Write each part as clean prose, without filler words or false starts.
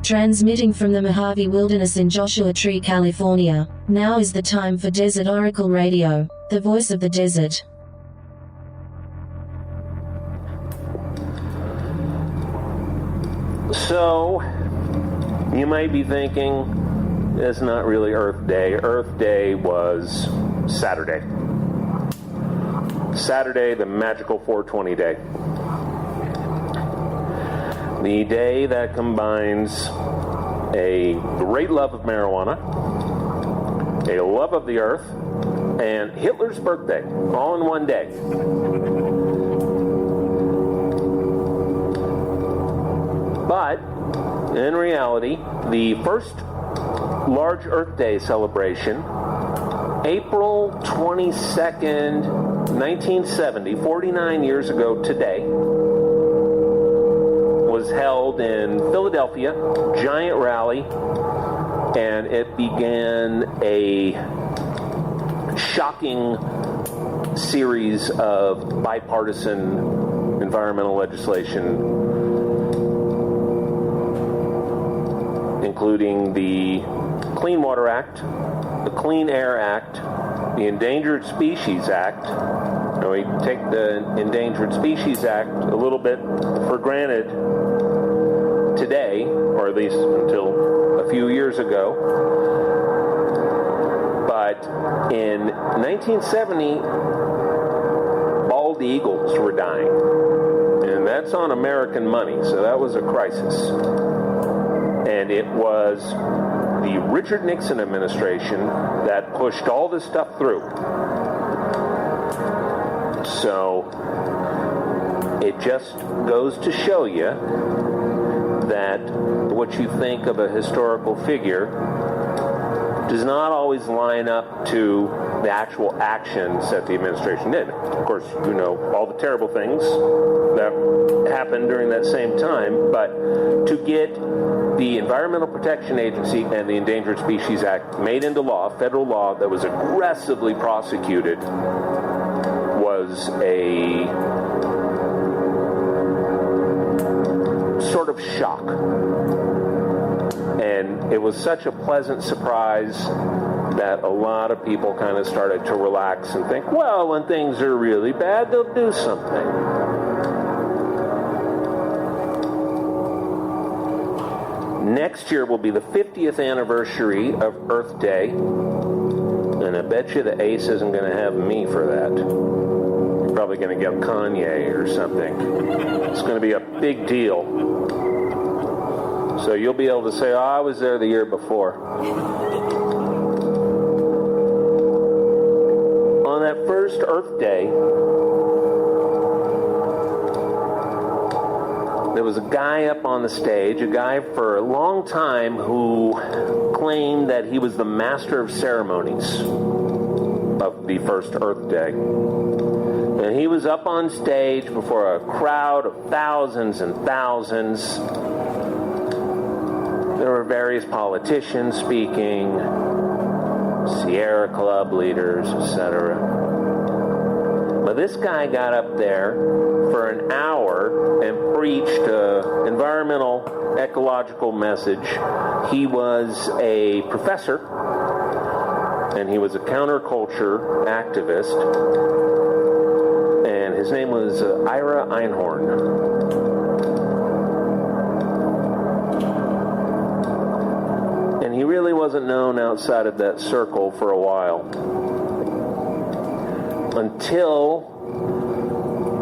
Transmitting from the Mojave Wilderness in Joshua Tree, California, now is the time for Desert Oracle Radio, the voice of the desert. So, you might be thinking, it's not really Earth Day. Earth Day was Saturday. Saturday, the magical 420 day. The day that combines a great love of marijuana, a love of the earth, and Hitler's birthday, all in one day. But, in reality, the first large Earth Day celebration, April 22nd, 1970, 49 years ago today, was held in Philadelphia, giant rally, and it began a shocking series of bipartisan environmental legislation, including the Clean Water Act, the Clean Air Act, the Endangered Species Act. Now, we take the Endangered Species Act a little bit for granted today, or at least until a few years ago. But in 1970, bald eagles were dying. And that's on American money, so that was a crisis. And it was the Richard Nixon administration that pushed all this stuff through. So it just goes to show you that what you think of a historical figure does not always line up to the actual actions that the administration did. Of course, you know all the terrible things that happened during that same time, but to get the Environmental Protection Agency and the Endangered Species Act made into law, federal law, that was aggressively prosecuted, was a sort of shock. And it was such a pleasant surprise that a lot of people kind of started to relax and think, well, when things are really bad, they'll do something. Next year will be the 50th anniversary of Earth Day, and I bet you the Ace isn't going to have me for that. You're probably going to get Kanye or something. It's going to be a big deal. So you'll be able to say, oh, I was there the year before. On that first Earth Day, there was a guy up on the stage, a guy for a long time who claimed that he was the master of ceremonies of the first Earth Day. And he was up on stage before a crowd of thousands and thousands. There were various politicians speaking, Sierra Club leaders, etc. But this guy got up there for an hour and preached an environmental, ecological message. He was a professor, and he was a counterculture activist, and his name was Ira Einhorn. And he really wasn't known outside of that circle for a while. Until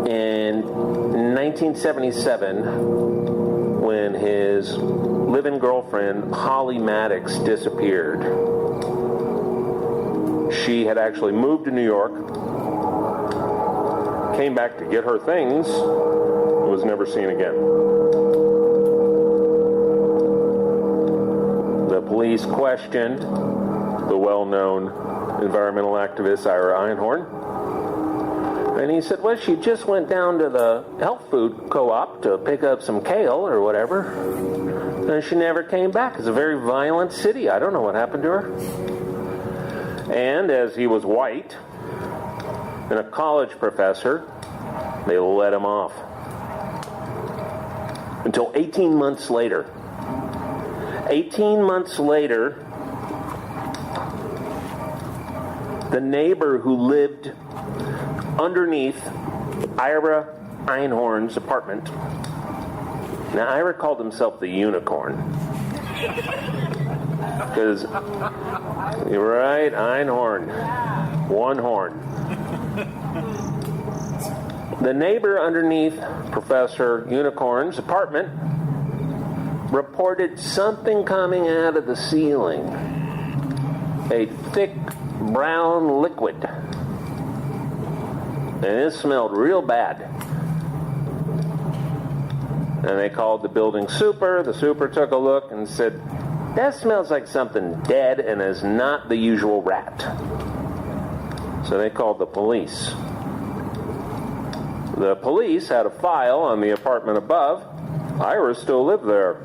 in 1977, when his live-in girlfriend, Holly Maddox, disappeared. She had actually moved to New York, came back to get her things, and was never seen again. The police questioned the well-known environmental activist Ira Einhorn, and he said, well, she just went down to the health food co-op to pick up some kale or whatever, and she never came back. It's a very violent city. I don't know what happened to her. And as he was white and a college professor, they let him off. Until 18 months later, 18 months later, the neighbor who lived underneath Ira Einhorn's apartment. Now, Ira called himself the unicorn. Because, you're right, Einhorn. One horn. The neighbor underneath Professor Unicorn's apartment reported something coming out of the ceiling. A thick brown liquid. And it smelled real bad. And they called the building super. The super took a look and said, that smells like something dead and is not the usual rat. So they called the police. The police had a file on the apartment above. Ira still lived there.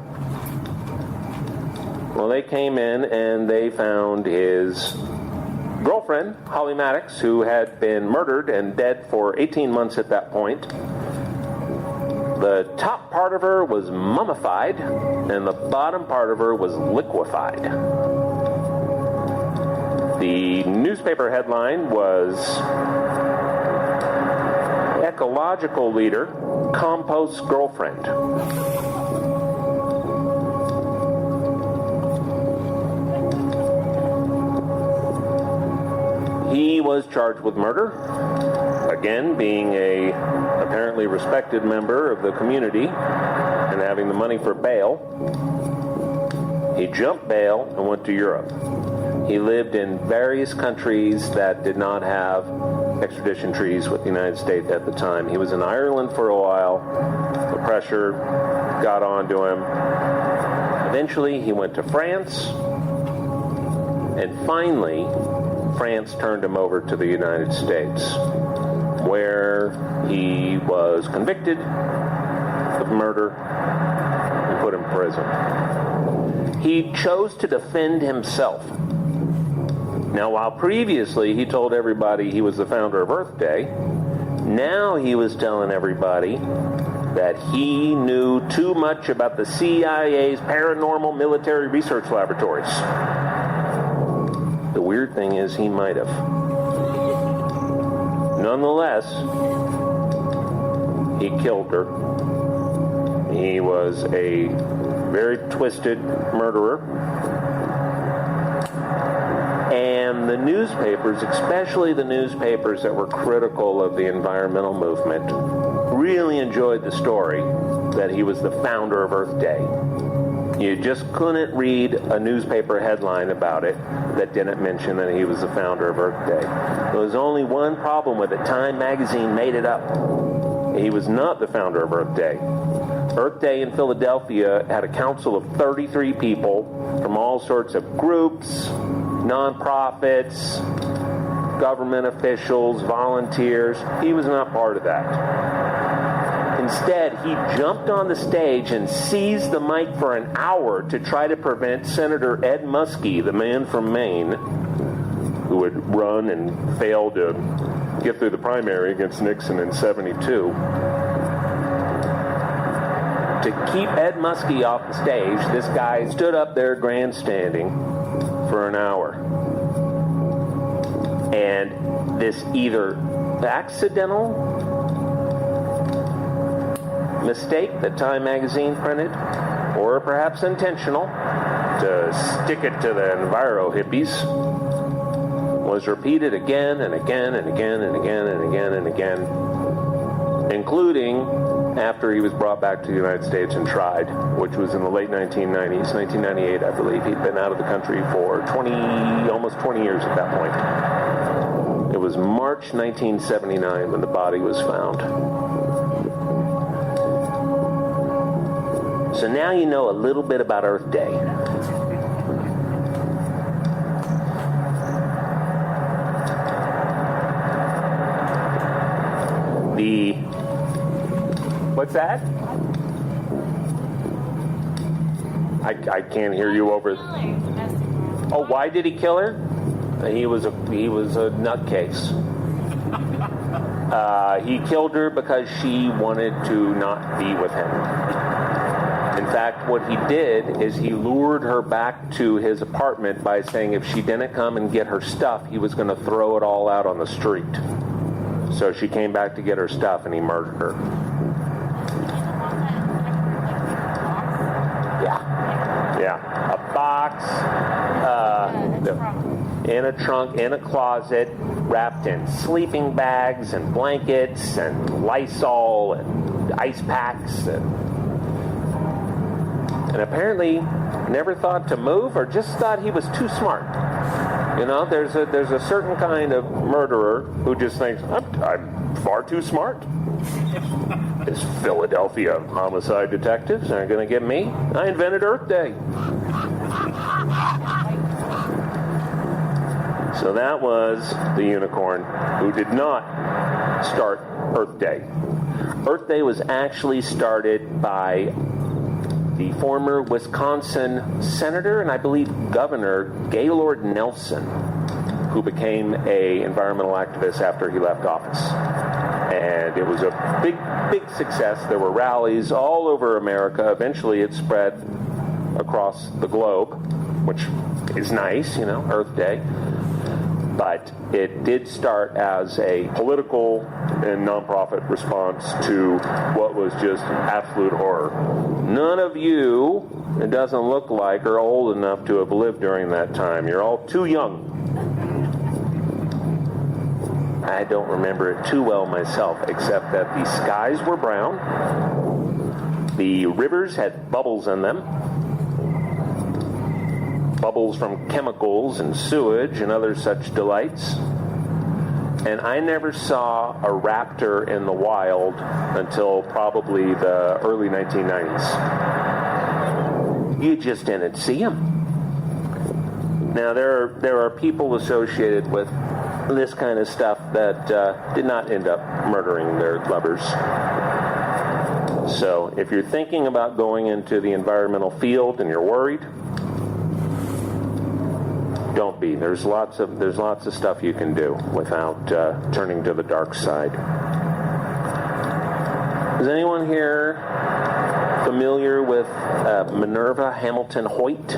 Well, they came in and they found his girlfriend, Holly Maddox, who had been murdered and dead for 18 months at that point. The top part of her was mummified, and the bottom part of her was liquefied. The newspaper headline was, Ecological Leader Composts Girlfriend. He was charged with murder, again being a apparently respected member of the community and having the money for bail. He jumped bail and went to Europe. He lived in various countries that did not have extradition treaties with the United States at the time. He was in Ireland for a while. The pressure got on to him. Eventually, he went to France. And finally, France turned him over to the United States, where he was convicted of murder and put in prison. He chose to defend himself. Now, while previously he told everybody he was the founder of Earth Day, now he was telling everybody that he knew too much about the CIA's paranormal military research laboratories. The weird thing is he might have. Nonetheless, he killed her. He was a very twisted murderer. And the newspapers, especially the newspapers that were critical of the environmental movement, really enjoyed the story that he was the founder of Earth Day. You just couldn't read a newspaper headline about it that didn't mention that he was the founder of Earth Day. There was only one problem with it. Time magazine made it up. He was not the founder of Earth Day. Earth Day in Philadelphia had a council of 33 people from all sorts of groups, nonprofits, government officials, volunteers. He was not part of that. Instead, he jumped on the stage and seized the mic for an hour to try to prevent Senator Ed Muskie, the man from Maine, who had run and failed to get through the primary against Nixon in '72. To keep Ed Muskie off the stage, this guy stood up there grandstanding for an hour. And this either accidental mistake that Time magazine printed, or perhaps intentional, to stick it to the enviro hippies, was repeated again and again and again and again and again and again, including after he was brought back to the United States and tried, which was in the late 1990s, 1998, I believe. He'd been out of the country for almost 20 years at that point. It was March 1979 when the body was found. So now you know a little bit about Earth Day. What's that? I can't hear you over. Oh, why did he kill her? He was a nutcase. He killed her because she wanted to not be with him. In fact, what he did is he lured her back to his apartment by saying if she didn't come and get her stuff, he was going to throw it all out on the street. So she came back to get her stuff, and he murdered her. Yeah. A box, in a trunk, in a closet, wrapped in sleeping bags and blankets and Lysol and ice packs. And apparently never thought to move, or just thought he was too smart. You know, there's a certain kind of murderer who just thinks, I'm far too smart. This Philadelphia homicide detectives aren't going to get me. I invented Earth Day. So that was the unicorn who did not start Earth Day. Earth Day was actually started by the former Wisconsin senator and I believe governor Gaylord Nelson, who became an environmental activist after he left office. And it was a big success. There were rallies all over America. Eventually it spread across the globe, which is nice, you know, Earth Day. But it did start as a political and nonprofit response to what was just absolute horror. None of you, it doesn't look like, are old enough to have lived during that time. You're all too young. I don't remember it too well myself, except that the skies were brown, the rivers had bubbles in them, bubbles from chemicals and sewage and other such delights. And I never saw a raptor in the wild until probably the early 1990s. You just didn't see them. Now, there are people associated with this kind of stuff that did not end up murdering their lovers. So if you're thinking about going into the environmental field and you're worried, don't be. There's lots of stuff you can do without turning to the dark side. Is anyone here familiar with Minerva Hamilton Hoyt?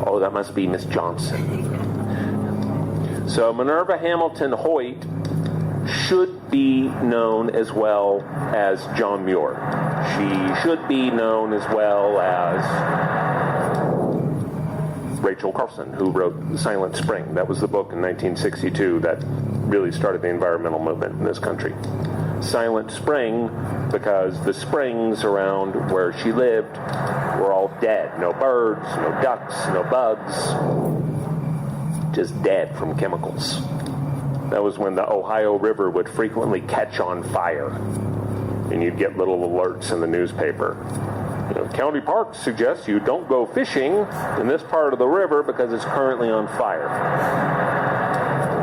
Oh, that must be Miss Johnson. So Minerva Hamilton Hoyt should be known as well as John Muir. She should be known as well as Rachel Carson, who wrote Silent Spring. That was the book in 1962 that really started the environmental movement in this country. Silent Spring, because the springs around where she lived were all dead. No birds, no ducks, no bugs. Just dead from chemicals. That was when the Ohio River would frequently catch on fire. And you'd get little alerts in the newspaper. You know, county parks suggest you don't go fishing in this part of the river because it's currently on fire.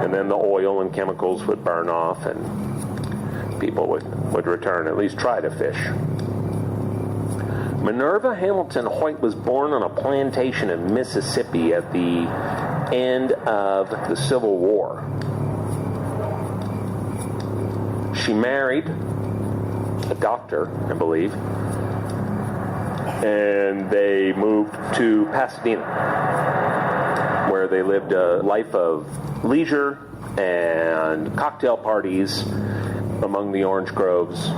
And then the oil and chemicals would burn off and people would return, at least try to fish. Minerva Hamilton Hoyt was born on a plantation in Mississippi at the end of the Civil War. She married a doctor, I believe, and they moved to Pasadena, where they lived a life of leisure and cocktail parties among the orange groves.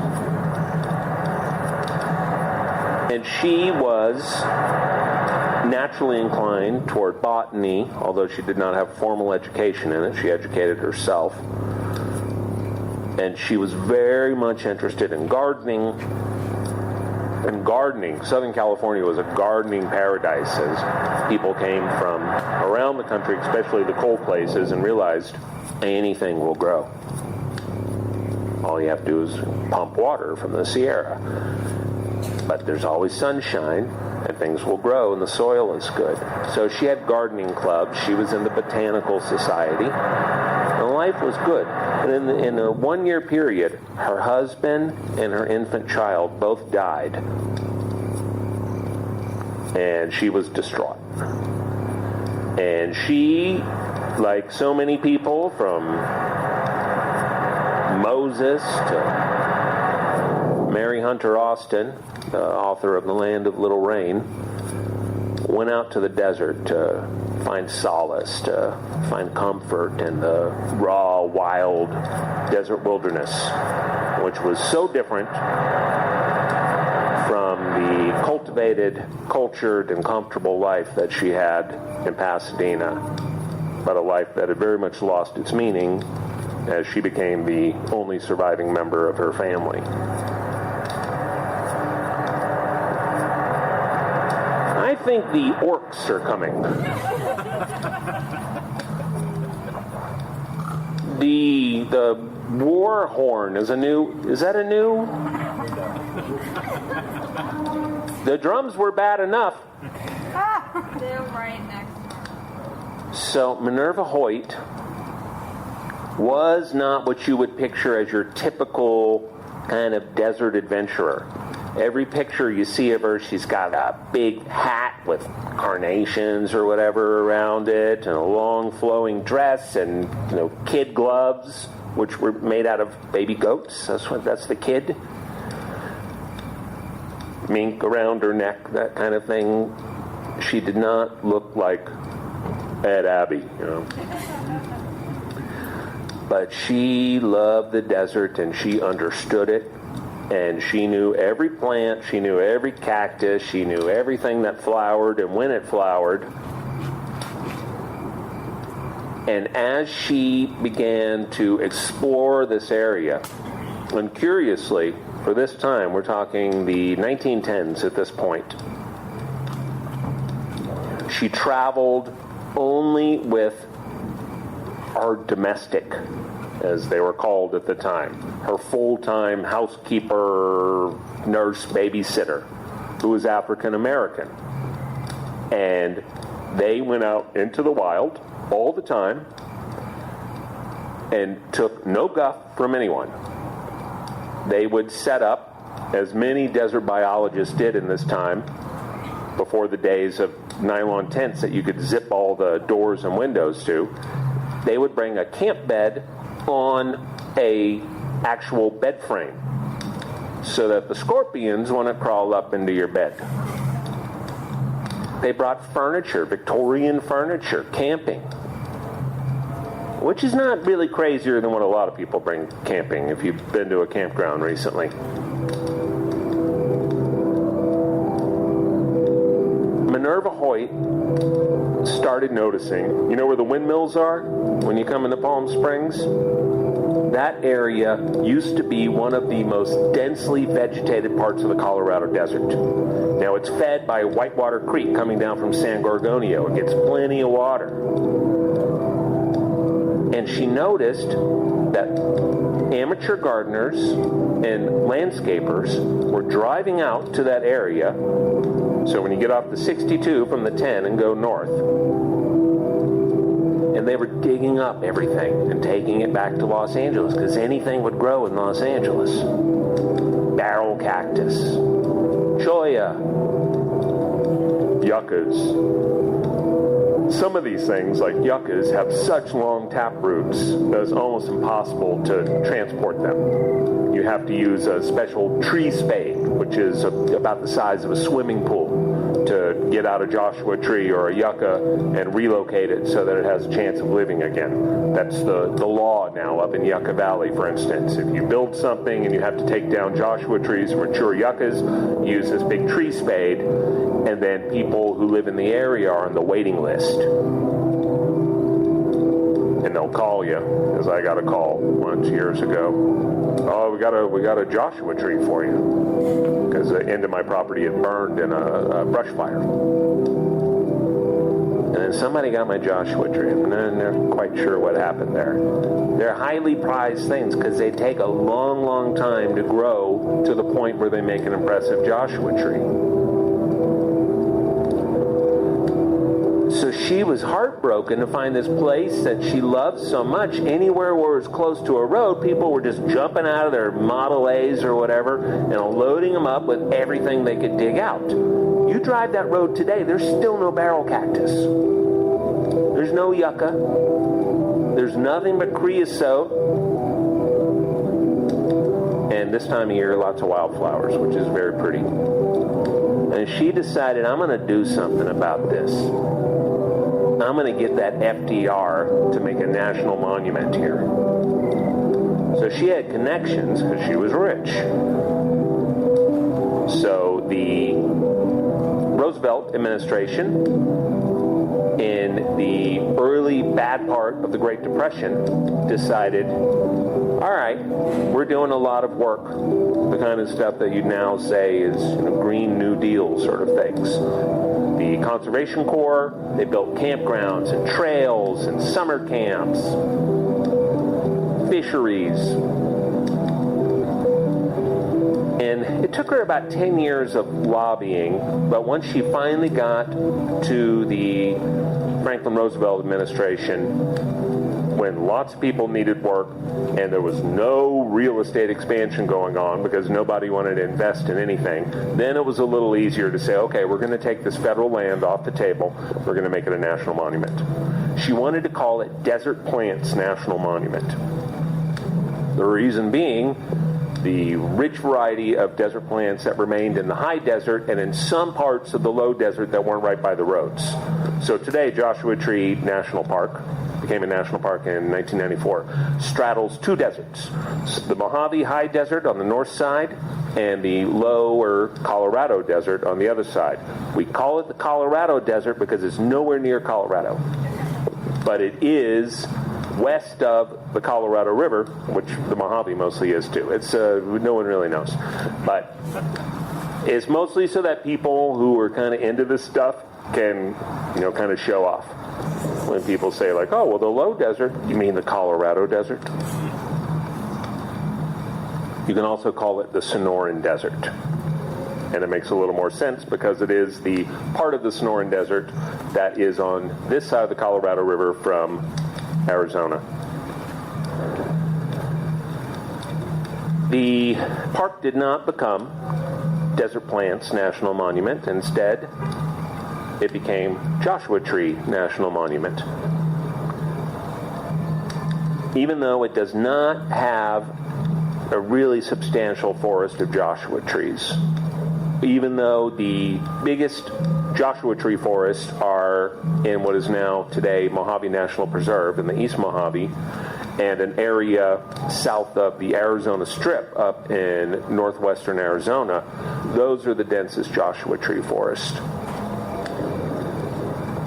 And she was naturally inclined toward botany, although she did not have formal education in it. She educated herself. And she was very much interested in gardening. And gardening, Southern California was a gardening paradise as people came from around the country, especially the cold places, and realized anything will grow. All you have to do is pump water from the Sierra. But there's always sunshine, and things will grow, and the soil is good. So she had gardening clubs. She was in the Botanical Society. And life was good. And in a one-year period, her husband and her infant child both died. And she was distraught. And she, like so many people, from Moses to Mary Hunter Austin, the author of The Land of Little Rain, went out to the desert to find solace, to find comfort in the raw, wild desert wilderness, which was so different from the cultivated, cultured, and comfortable life that she had in Pasadena, but a life that had very much lost its meaning as she became the only surviving member of her family. I think the orcs are coming. The war horn is that a new? The drums were bad enough. They're right next to her. So Minerva Hoyt was not what you would picture as your typical kind of desert adventurer. Every picture you see of her, she's got a big hat with carnations or whatever around it, and a long flowing dress, and kid gloves, which were made out of baby goats. That's the kid. Mink around her neck, that kind of thing. She did not look like Ed Abbey, But she loved the desert, and she understood it. And she knew every plant, she knew every cactus, she knew everything that flowered and when it flowered. And as she began to explore this area, and curiously, for this time, we're talking the 1910s at this point, she traveled only with our domestic, as they were called at the time, her full-time housekeeper, nurse, babysitter, who was African American. And they went out into the wild all the time and took no guff from anyone. They would set up, as many desert biologists did in this time, before the days of nylon tents that you could zip all the doors and windows to, they would bring a camp bed on a actual bed frame so that the scorpions wouldn't crawl up into your bed. They brought furniture, Victorian furniture, camping, which is not really crazier than what a lot of people bring camping if you've been to a campground recently. Minerva Hoyt started noticing, where the windmills are when you come into Palm Springs? That area used to be one of the most densely vegetated parts of the Colorado Desert. Now it's fed by Whitewater Creek coming down from San Gorgonio. It gets plenty of water. And she noticed that amateur gardeners and landscapers were driving out to that area. So when you get off the 62 from the 10 and go north, and they were digging up everything and taking it back to Los Angeles because anything would grow in Los Angeles. Barrel cactus, cholla, yuccas. Some of these things, like yuccas, have such long tap roots that it's almost impossible to transport them. You have to use a special tree spade, which is about the size of a swimming pool, to get out a Joshua tree or a yucca and relocate it so that it has a chance of living again. That's the law now up in Yucca Valley, for instance. If you build something and you have to take down Joshua trees or mature yuccas, use this big tree spade, and then people who live in the area are on the waiting list. And they'll call you, as I got a call once years ago. Oh, we got a Joshua tree for you, because the end of my property had burned in a brush fire. And then somebody got my Joshua tree, and they're not quite sure what happened there. They're highly prized things because they take a long, long time to grow to the point where they make an impressive Joshua tree. So she was heartbroken to find this place that she loved so much. Anywhere where it was close to a road, people were just jumping out of their Model A's or whatever and loading them up with everything they could dig out. You drive that road today, there's still no barrel cactus. There's no yucca. There's nothing but creosote. And this time of year, lots of wildflowers, which is very pretty. And she decided, I'm going to do something about this. I'm going to get that FDR to make a national monument here. So she had connections because she was rich. So the Roosevelt administration, in the early bad part of the Great Depression, decided, all right, we're doing a lot of work, the kind of stuff that you now say is Green New Deal sort of things. The Conservation Corps, they built campgrounds and trails and summer camps, fisheries. And it took her about 10 years of lobbying, but once she finally got to the Franklin Roosevelt administration, when lots of people needed work and there was no real estate expansion going on because nobody wanted to invest in anything, then it was a little easier to say, okay, we're going to take this federal land off the table, we're going to make it a national monument. She wanted to call it Desert Plants National Monument. The reason being, the rich variety of desert plants that remained in the high desert and in some parts of the low desert that weren't right by the roads. So today, Joshua Tree National Park became a national park in 1994, straddles two deserts, the Mojave High Desert on the north side and the lower Colorado Desert on the other side. We call it the Colorado Desert because it's nowhere near Colorado, but it is west of the Colorado River, which the Mojave mostly is too. It's no one really knows, but it's mostly so that people who are kind of into this stuff can, kind of show off. When people say like, oh, well, the low desert, you mean the Colorado Desert? You can also call it the Sonoran Desert. And it makes a little more sense because it is the part of the Sonoran Desert that is on this side of the Colorado River from Arizona. The park did not become Desert Plants National Monument. Instead, it became Joshua Tree National Monument. Even though it does not have a really substantial forest of Joshua trees, even though the biggest Joshua tree forests are in what is now today Mojave National Preserve in the East Mojave, and an area south of the Arizona Strip up in northwestern Arizona, those are the densest Joshua tree forests.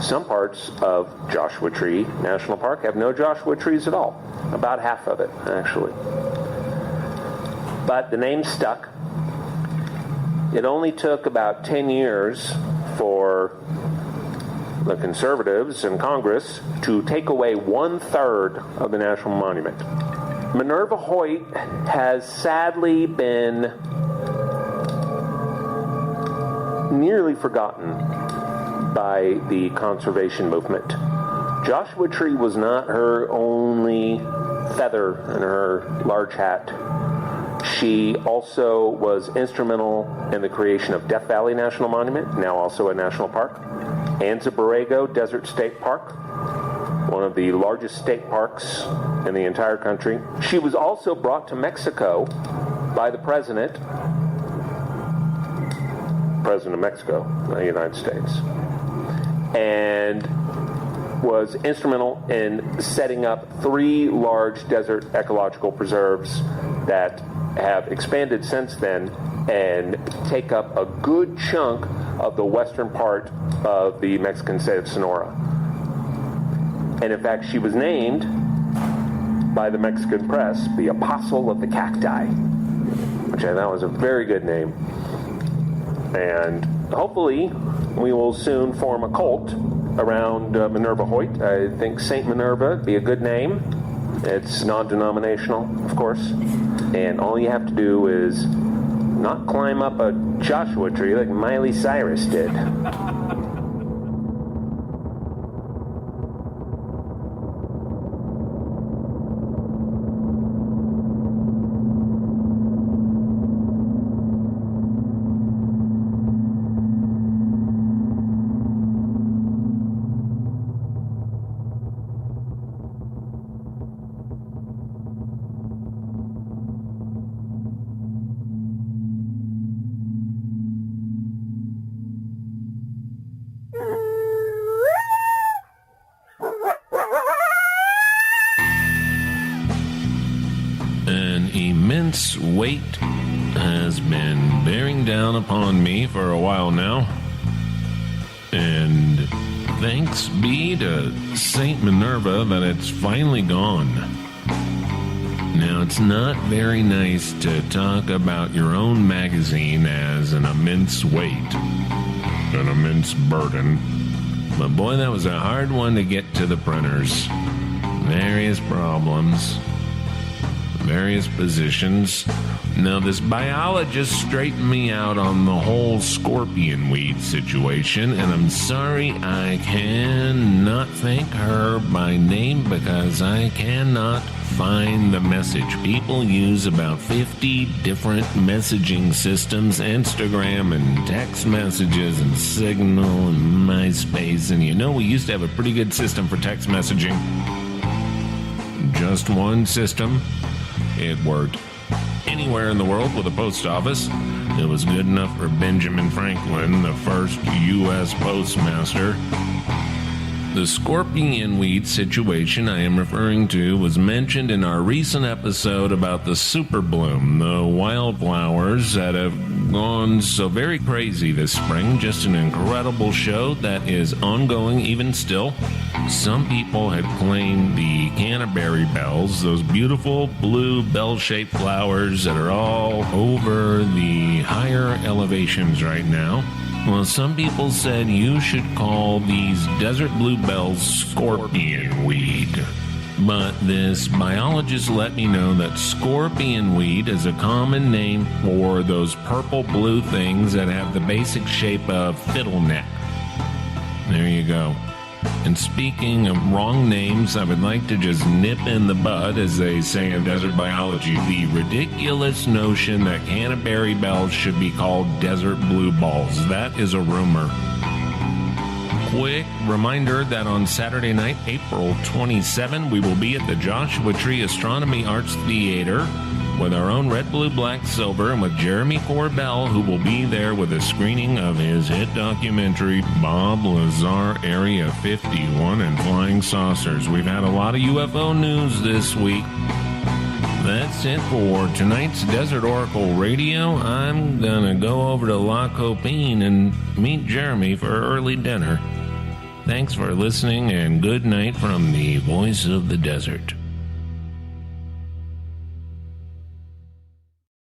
Some parts of Joshua Tree National Park have no Joshua trees at all. About half of it, actually. But the name stuck. It only took about 10 years for the conservatives in Congress to take away 1/3 of the national monument. Minerva Hoyt has sadly been nearly forgotten by the conservation movement. Joshua Tree was not her only feather in her large hat. She also was instrumental in the creation of Death Valley National Monument, now also a national park, Anza Borrego Desert State Park, one of the largest state parks in the entire country. She was also brought to Mexico by the President of Mexico, the United States, and was instrumental in setting up 3 large desert ecological preserves that have expanded since then and take up a good chunk of the western part of the Mexican state of Sonora. And in fact, she was named by the Mexican press the Apostle of the Cacti, which I thought was a very good name. And hopefully we will soon form a cult around Minerva Hoyt. I think Saint Minerva would be a good name. It's non-denominational, of course. And all you have to do is not climb up a Joshua tree like Miley Cyrus did. immense weight has been bearing down upon me for a while now. And thanks be to Saint Minerva that it's finally gone. Now, it's not very nice to talk about your own magazine as an immense weight, an immense burden. But boy, that was a hard one to get to the printers. Various problems, various positions. Now, this biologist straightened me out on the whole scorpion weed situation, and I'm sorry I cannot thank her by name because I cannot find the message. People use about 50 different messaging systems, Instagram and text messages and Signal and MySpace, and we used to have a pretty good system for text messaging. Just one system. It worked anywhere in the world with a post office. It was good enough for Benjamin Franklin, the first U.S. postmaster. The scorpion weed situation I am referring to was mentioned in our recent episode about the super bloom, the wildflowers that have gone so very crazy this spring. Just an incredible show that is ongoing even still. Some people had claimed the canterbury bells, those beautiful blue bell-shaped flowers that are all over the higher elevations right now. Well, some people said you should call these desert bluebells scorpion weed. But this biologist let me know that scorpion weed is a common name for those purple-blue things that have the basic shape of fiddle neck. There you go. And speaking of wrong names, I would like to just nip in the bud, as they say in desert biology, the ridiculous notion that canterbury bells should be called desert blue balls. That is a rumor. Quick reminder that on Saturday night, April 27, we will be at the Joshua Tree Astronomy Arts Theater with our own Red, Blue, Black, Silver, and with Jeremy Corbell, who will be there with a screening of his hit documentary, Bob Lazar Area 51 and Flying Saucers. We've had a lot of UFO news this week. That's it for tonight's Desert Oracle Radio. I'm gonna go over to La Copine and meet Jeremy for early dinner. Thanks for listening, and good night from the Voice of the Desert.